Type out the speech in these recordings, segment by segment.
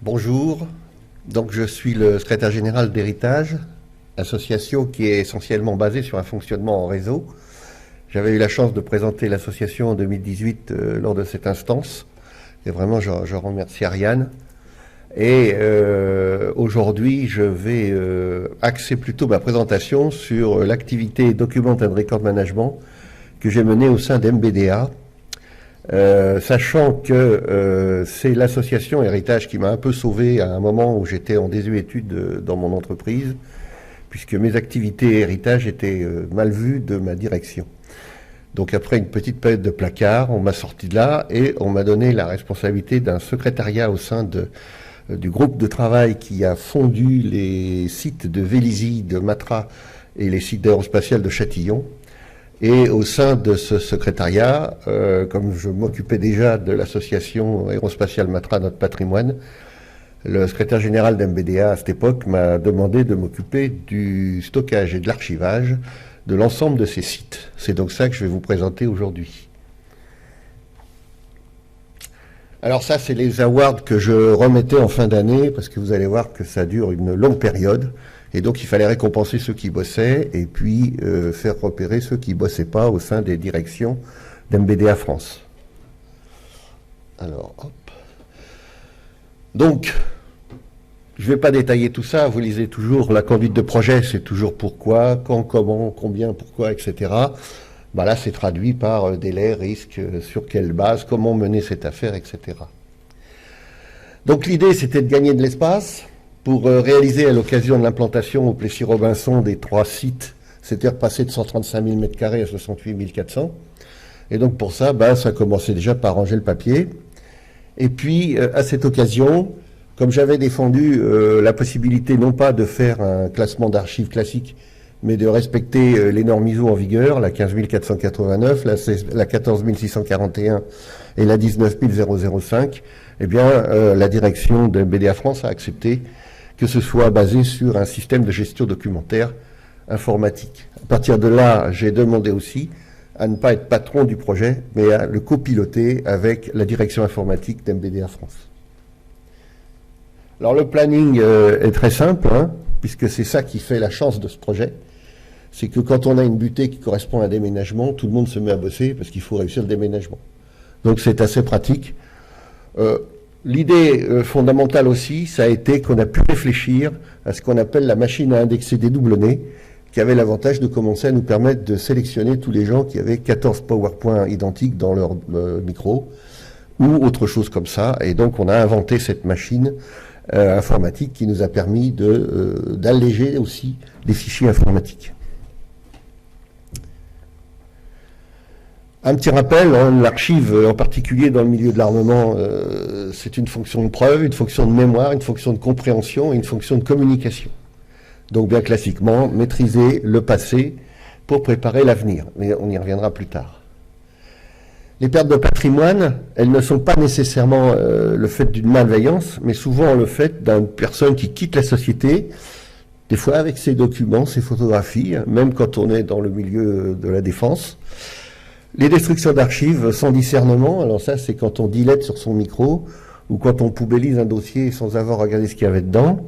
Bonjour, donc je suis le secrétaire général d'Héritage, association qui est essentiellement basée sur un fonctionnement en réseau. J'avais eu la chance de présenter l'association en 2018 lors de cette instance, et vraiment je remercie Ariane. Et aujourd'hui je vais axer plutôt ma présentation sur l'activité Document and Record Management que j'ai menée au sein d'MBDA. Sachant que c'est l'association Héritage qui m'a un peu sauvé à un moment où j'étais en désuétude dans mon entreprise, puisque mes activités Héritage étaient mal vues de ma direction. Donc après une petite période de placard, on m'a sorti de là et on m'a donné la responsabilité d'un secrétariat au sein du groupe de travail qui a fondu les sites de Vélizy, de Matra et les sites d'aérospatial de Châtillon. Et au sein de ce secrétariat, comme je m'occupais déjà de l'association aérospatiale Matra Notre Patrimoine, le secrétaire général d'MBDA à cette époque m'a demandé de m'occuper du stockage et de l'archivage de l'ensemble de ces sites. C'est donc ça que je vais vous présenter aujourd'hui. Alors ça, c'est les awards que je remettais en fin d'année, parce que vous allez voir que ça dure une longue période. Et donc, il fallait récompenser ceux qui bossaient et puis faire repérer ceux qui ne bossaient pas au sein des directions d'MBDA France. Alors, hop. Donc, je ne vais pas détailler tout ça. Vous lisez toujours la conduite de projet, c'est toujours pourquoi, quand, comment, combien, pourquoi, etc. Ben là, c'est traduit par délai, risque, sur quelle base, comment mener cette affaire, etc. Donc, l'idée, c'était de gagner de l'espace. Pour réaliser à l'occasion de l'implantation au Plessis-Robinson des 3 sites, c'est-à-dire passer de 135 000 m² à 68 400. Et donc pour ça, ça commençait déjà par ranger le papier. Et puis à cette occasion, comme j'avais défendu la possibilité non pas de faire un classement d'archives classique, mais de respecter les normes ISO en vigueur, la 15 489, la 14 641 et la 19 005, eh bien la direction de MBDA France a accepté que ce soit basé sur un système de gestion documentaire informatique. À partir de là, j'ai demandé aussi à ne pas être patron du projet, mais à le copiloter avec la direction informatique d'MBDA France. Alors le planning est très simple, puisque c'est ça qui fait la chance de ce projet. C'est que quand on a une butée qui correspond à un déménagement, tout le monde se met à bosser parce qu'il faut réussir le déménagement. Donc c'est assez pratique. L'idée fondamentale aussi, ça a été qu'on a pu réfléchir à ce qu'on appelle la machine à indexer dédoublonnée, qui avait l'avantage de commencer à nous permettre de sélectionner tous les gens qui avaient 14 PowerPoint identiques dans leur micro, ou autre chose comme ça. Et donc on a inventé cette machine informatique qui nous a permis d'alléger aussi les fichiers informatiques. Un petit rappel, l'archive, en particulier dans le milieu de l'armement, c'est une fonction de preuve, une fonction de mémoire, une fonction de compréhension et une fonction de communication. Donc bien classiquement, maîtriser le passé pour préparer l'avenir. Mais on y reviendra plus tard. Les pertes de patrimoine, elles ne sont pas nécessairement le fait d'une malveillance, mais souvent le fait d'une personne qui quitte la société, des fois avec ses documents, ses photographies, même quand on est dans le milieu de la défense. Les destructions d'archives sans discernement, alors ça c'est quand on dilette sur son micro ou quand on poubellise un dossier sans avoir regardé ce qu'il y avait dedans.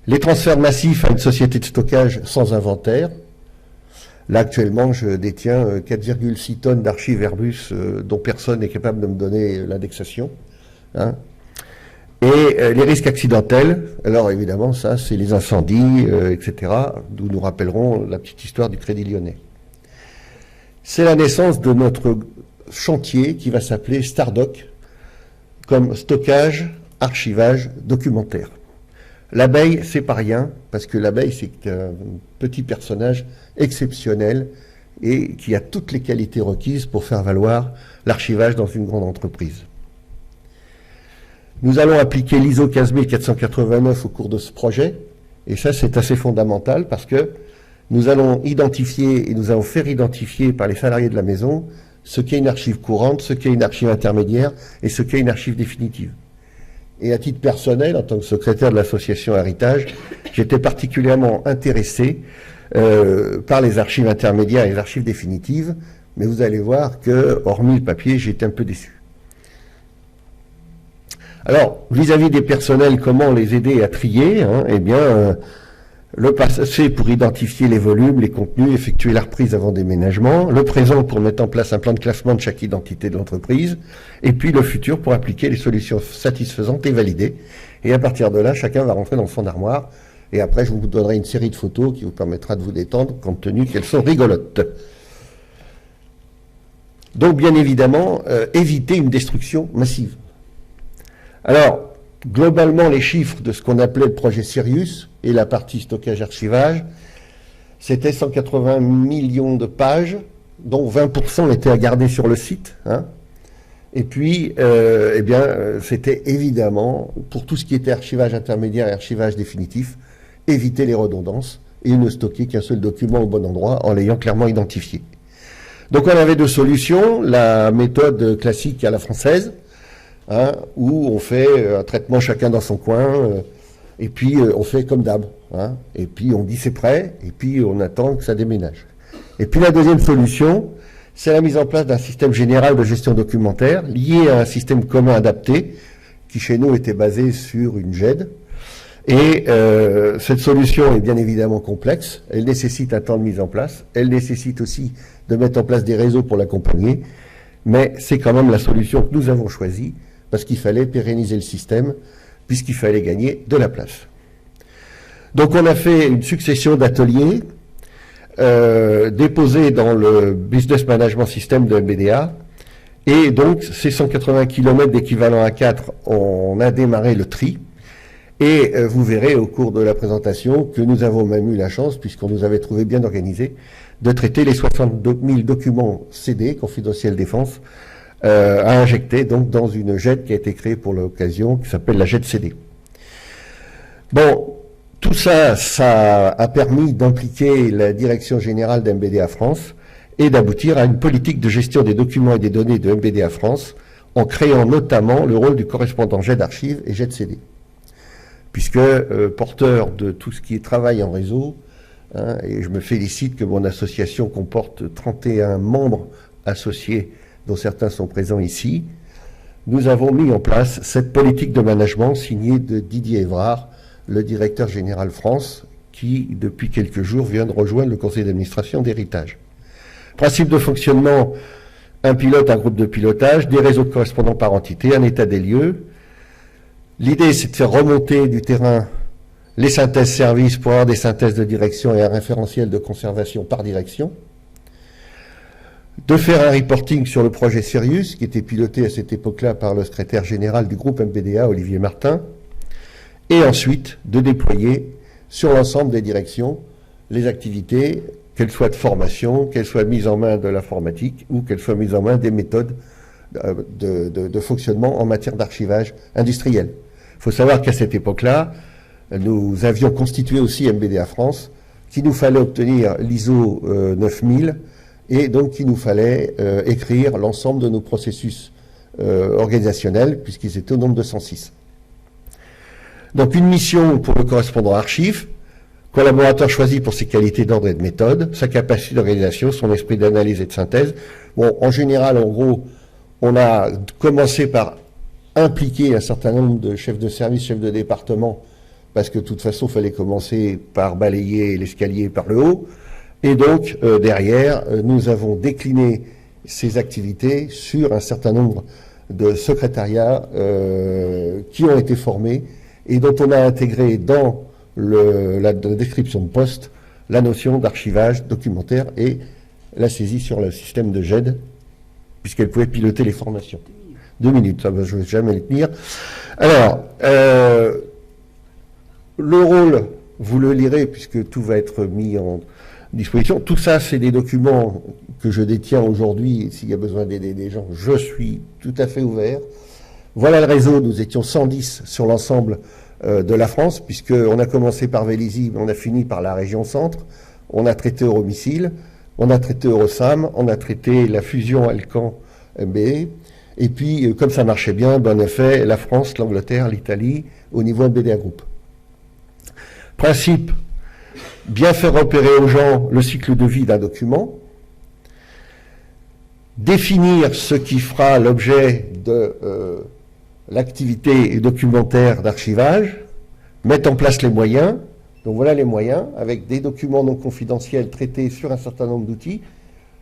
Les transferts massifs à une société de stockage sans inventaire. Là actuellement je détiens 4,6 tonnes d'archives Airbus dont personne n'est capable de me donner l'indexation. Et les risques accidentels, alors évidemment ça c'est les incendies, etc. D'où nous rappellerons la petite histoire du Crédit Lyonnais. C'est la naissance de notre chantier qui va s'appeler Stardoc, comme stockage, archivage, documentaire. L'abeille, c'est pas rien, parce que l'abeille, c'est un petit personnage exceptionnel et qui a toutes les qualités requises pour faire valoir l'archivage dans une grande entreprise. Nous allons appliquer l'ISO 15489 au cours de ce projet, et ça, c'est assez fondamental parce que nous allons identifier et nous allons faire identifier par les salariés de la maison ce qu'est une archive courante, ce qu'est une archive intermédiaire et ce qu'est une archive définitive. Et à titre personnel, en tant que secrétaire de l'association Héritage, j'étais particulièrement intéressé par les archives intermédiaires et les archives définitives, mais vous allez voir que, hormis le papier, j'étais un peu déçu. Alors, vis-à-vis des personnels, comment les aider à trier, hein? Eh bien, le passé pour identifier les volumes, les contenus, effectuer la reprise avant déménagement, le présent pour mettre en place un plan de classement de chaque identité de l'entreprise, et puis le futur pour appliquer les solutions satisfaisantes et validées. Et à partir de là, chacun va rentrer dans son armoire, et après je vous donnerai une série de photos qui vous permettra de vous détendre, compte tenu qu'elles sont rigolotes. Donc bien évidemment, éviter une destruction massive. Alors, globalement, les chiffres de ce qu'on appelait le projet Sirius et la partie stockage-archivage, c'était 180 millions de pages, dont 20% étaient à garder sur le site. Hein. Et puis, eh bien, c'était évidemment, pour tout ce qui était archivage intermédiaire et archivage définitif, éviter les redondances et ne stocker qu'un seul document au bon endroit en l'ayant clairement identifié. Donc on avait deux solutions, la méthode classique à la française, hein, où on fait un traitement chacun dans son coin, et puis on fait comme d'hab, hein, et puis on dit c'est prêt, et puis on attend que ça déménage. Et puis la deuxième solution, c'est la mise en place d'un système général de gestion documentaire lié à un système commun adapté, qui chez nous était basé sur une GED. Et cette solution est bien évidemment complexe, elle nécessite un temps de mise en place, elle nécessite aussi de mettre en place des réseaux pour l'accompagner, mais c'est quand même la solution que nous avons choisie, parce qu'il fallait pérenniser le système, puisqu'il fallait gagner de la place. Donc on a fait une succession d'ateliers déposés dans le Business Management System de MBDA, et donc ces 180 km d'équivalent A4, on a démarré le tri, et vous verrez au cours de la présentation que nous avons même eu la chance, puisqu'on nous avait trouvé bien organisé, de traiter les 62 000 documents CD, confidentiels défense, à injecter donc dans une GED qui a été créée pour l'occasion, qui s'appelle la GED CD. Bon, tout ça, ça a permis d'impliquer la direction générale d'MBDA France et d'aboutir à une politique de gestion des documents et des données de MBDA France, en créant notamment le rôle du correspondant GED Archive et GED CD. Puisque porteur de tout ce qui est travail en réseau, hein, et je me félicite que mon association comporte 31 membres associés, dont certains sont présents ici, nous avons mis en place cette politique de management signée de Didier Évrard, le directeur général France, qui depuis quelques jours vient de rejoindre le conseil d'administration d'Héritage. Principe de fonctionnement, un pilote, un groupe de pilotage, des réseaux de correspondants par entité, un état des lieux. L'idée, c'est de faire remonter du terrain les synthèses services pour avoir des synthèses de direction et un référentiel de conservation par direction. De faire un reporting sur le projet Sirius, qui était piloté à cette époque-là par le secrétaire général du groupe MBDA, Olivier Martin. Et ensuite, de déployer sur l'ensemble des directions les activités, qu'elles soient de formation, qu'elles soient mises en main de l'informatique ou qu'elles soient mises en main des méthodes de fonctionnement en matière d'archivage industriel. Il faut savoir qu'à cette époque-là, nous avions constitué aussi MBDA France, qu'il nous fallait obtenir l'ISO 9000, et donc qu'il nous fallait écrire l'ensemble de nos processus organisationnels, puisqu'ils étaient au nombre de 106. Donc une mission pour le correspondant archive, collaborateur choisi pour ses qualités d'ordre et de méthode, sa capacité d'organisation, son esprit d'analyse et de synthèse. Bon, en général, en gros, on a commencé par impliquer un certain nombre de chefs de service, chefs de département, parce que de toute façon, il fallait commencer par balayer l'escalier par le haut. Et donc, derrière, nous avons décliné ces activités sur un certain nombre de secrétariats qui ont été formés et dont on a intégré dans la description de poste la notion d'archivage documentaire et la saisie sur le système de GED, puisqu'elle pouvait piloter les formations. 2 minutes, ça, je ne vais jamais les tenir. Alors, le rôle, vous le lirez, puisque tout va être mis en disposition. Tout ça, c'est des documents que je détiens aujourd'hui. S'il y a besoin d'aider des gens, je suis tout à fait ouvert. Voilà le réseau, nous étions 110 sur l'ensemble de la France, puisqu'on a commencé par Vélizy, mais on a fini par la région centre. On a traité Euromissile, on a traité Eurosam, on a traité la fusion Alcan-MBE. Et puis, comme ça marchait bien, ben, on a fait la France, l'Angleterre, l'Italie, au niveau MBDA Group. Principe, bien faire repérer aux gens le cycle de vie d'un document, définir ce qui fera l'objet l'activité documentaire d'archivage, mettre en place les moyens. Donc voilà les moyens, avec des documents non confidentiels traités sur un certain nombre d'outils,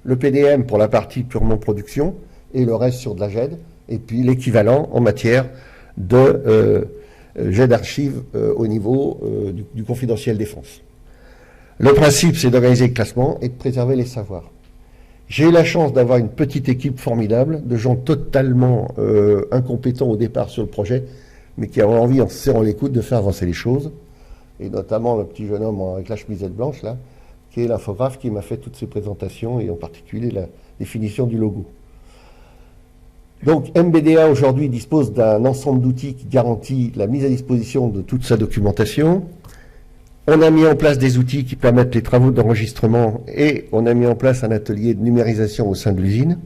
le PDM pour la partie purement production, et le reste sur de la GED, et puis l'équivalent en matière de GED archive au niveau du confidentiel défense. Le principe, c'est d'organiser le classement et de préserver les savoirs. J'ai eu la chance d'avoir une petite équipe formidable, de gens totalement incompétents au départ sur le projet, mais qui ont envie, en se serrant les coudes, de faire avancer les choses. Et notamment le petit jeune homme avec la chemisette blanche, là, qui est l'infographe qui m'a fait toutes ces présentations, et en particulier la définition du logo. Donc MBDA aujourd'hui dispose d'un ensemble d'outils qui garantit la mise à disposition de toute sa documentation. On a mis en place des outils qui permettent les travaux d'enregistrement et on a mis en place un atelier de numérisation au sein de l'usine.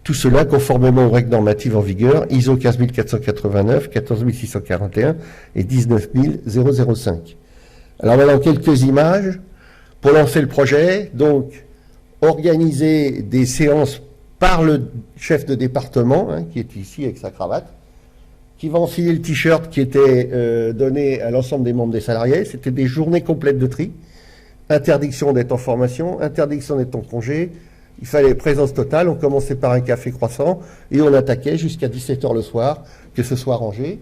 Tout cela conformément aux règles normatives en vigueur, ISO 15489, 14641 et 19005. Alors maintenant, quelques images pour lancer le projet. Donc, organiser des séances par le chef de département, qui est ici avec sa cravate, qui va enfiler le t-shirt qui était donné à l'ensemble des membres des salariés. C'était des journées complètes de tri. Interdiction d'être en formation, interdiction d'être en congé. Il fallait présence totale. On commençait par un café croissant et on attaquait jusqu'à 17h le soir, que ce soit rangé.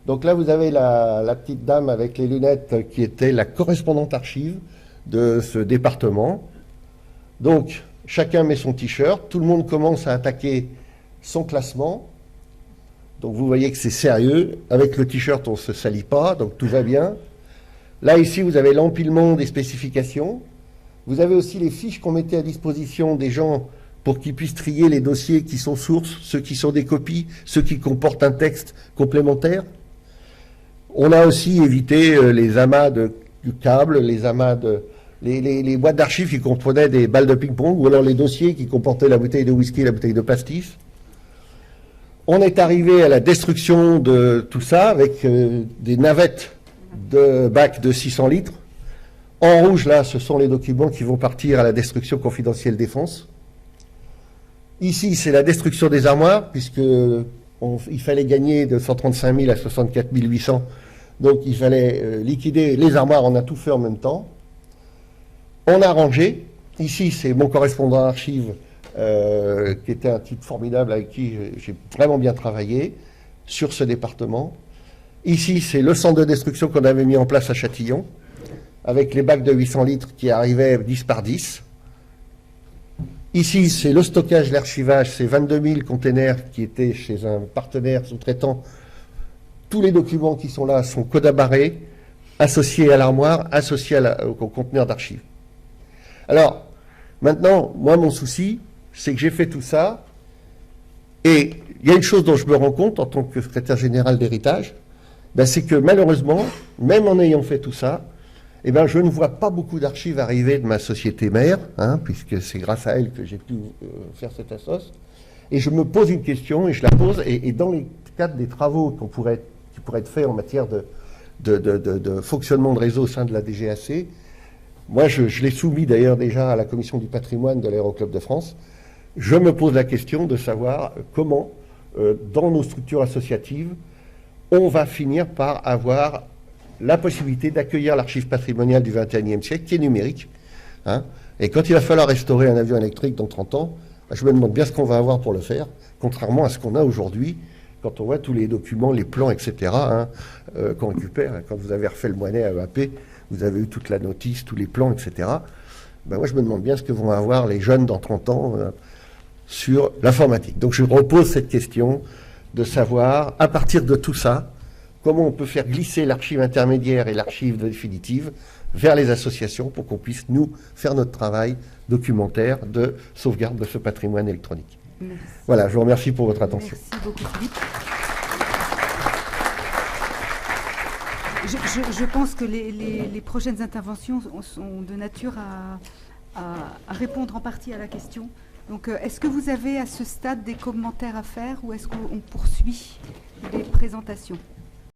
Donc là, vous avez la petite dame avec les lunettes qui était la correspondante archive de ce département. Donc, chacun met son t-shirt, tout le monde commence à attaquer son classement. Donc vous voyez que c'est sérieux. Avec le t-shirt, on ne se salit pas, donc tout va bien. Là, ici, vous avez l'empilement des spécifications. Vous avez aussi les fiches qu'on mettait à disposition des gens pour qu'ils puissent trier les dossiers qui sont sources, ceux qui sont des copies, ceux qui comportent un texte complémentaire. On a aussi évité les amas de câbles, les amas de... Les boîtes d'archives qui comprenaient des balles de ping-pong, ou alors les dossiers qui comportaient la bouteille de whisky et la bouteille de pastis. On est arrivé à la destruction de tout ça avec des navettes de bacs de 600 litres. En rouge, là, ce sont les documents qui vont partir à la destruction confidentielle défense. Ici, c'est la destruction des armoires, puisqu'il fallait gagner de 135 000 à 64 800. Donc, il fallait liquider les armoires. On a tout fait en même temps. On a rangé. Ici, c'est mon correspondant archive, qui était un type formidable avec qui j'ai vraiment bien travaillé sur ce département. Ici, c'est le centre de destruction qu'on avait mis en place à Châtillon, avec les bacs de 800 litres qui arrivaient 10 par 10. Ici, c'est le stockage, l'archivage, c'est 22 000 containers qui étaient chez un partenaire sous-traitant. Tous les documents qui sont là sont codabarrés, associés à l'armoire, associés au conteneur d'archives. Alors, maintenant, moi, mon souci, c'est que j'ai fait tout ça, et il y a une chose dont je me rends compte en tant que secrétaire général d'héritage, c'est que malheureusement, même en ayant fait tout ça, je ne vois pas beaucoup d'archives arriver de ma société mère, puisque c'est grâce à elle que j'ai pu faire cette assoce. Et je me pose une question, et je la pose, et dans les cadres des travaux qui pourraient être faits en matière de fonctionnement de réseau au sein de la DGAC, moi je l'ai soumis d'ailleurs déjà à la commission du patrimoine de l'Aéroclub de France, je me pose la question de savoir comment, dans nos structures associatives, on va finir par avoir la possibilité d'accueillir l'archive patrimoniale du XXIe siècle, qui est numérique. Et quand il va falloir restaurer un avion électrique dans 30 ans, je me demande bien ce qu'on va avoir pour le faire, contrairement à ce qu'on a aujourd'hui, quand on voit tous les documents, les plans, etc., qu'on récupère. Quand vous avez refait le Moinet à EAP, vous avez eu toute la notice, tous les plans, etc. Moi, je me demande bien ce que vont avoir les jeunes dans 30 ans sur l'informatique. Donc, je repose cette question de savoir, à partir de tout ça, comment on peut faire glisser l'archive intermédiaire et l'archive définitive vers les associations pour qu'on puisse, nous, faire notre travail documentaire de sauvegarde de ce patrimoine électronique. Merci. Voilà, je vous remercie pour votre attention. Merci beaucoup, Philippe. Je pense que les prochaines interventions sont de nature à répondre en partie à la question. Donc, est-ce que vous avez à ce stade des commentaires à faire ou est-ce qu'on poursuit les présentations ?